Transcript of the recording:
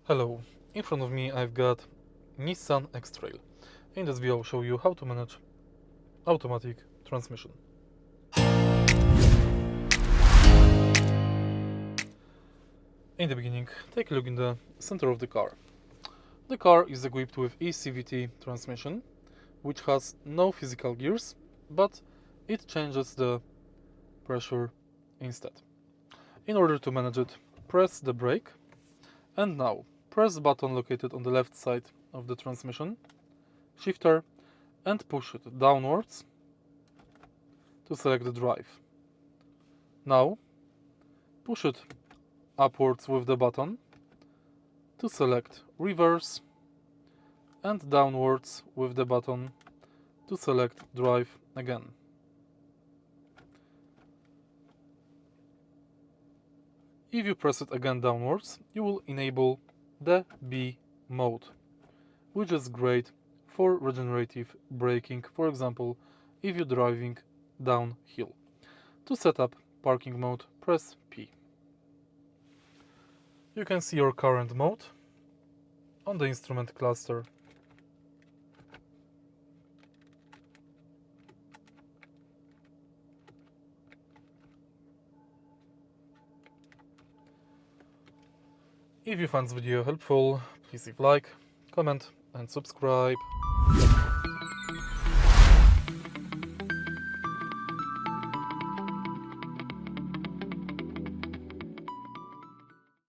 Hello, in front of me I've got Nissan X-Trail. In this video I'll show you how to manage automatic transmission. In the beginning, take a look in the center of the car. The car is equipped with ECVT transmission, which has no physical gears, but it changes the pressure instead. In order to manage it, press the brake, and now press the button located on the left side of the transmission, shifter, and push it downwards to select the drive. Now push it upwards with the button to select reverse and downwards with the button to select drive again. If you press it again downwards, you will enable the B mode, which is great for regenerative braking, for example, if you're driving downhill. To set up parking mode, press P. You can see your current mode on the instrument cluster. If you found this video helpful, please leave a like, comment and subscribe.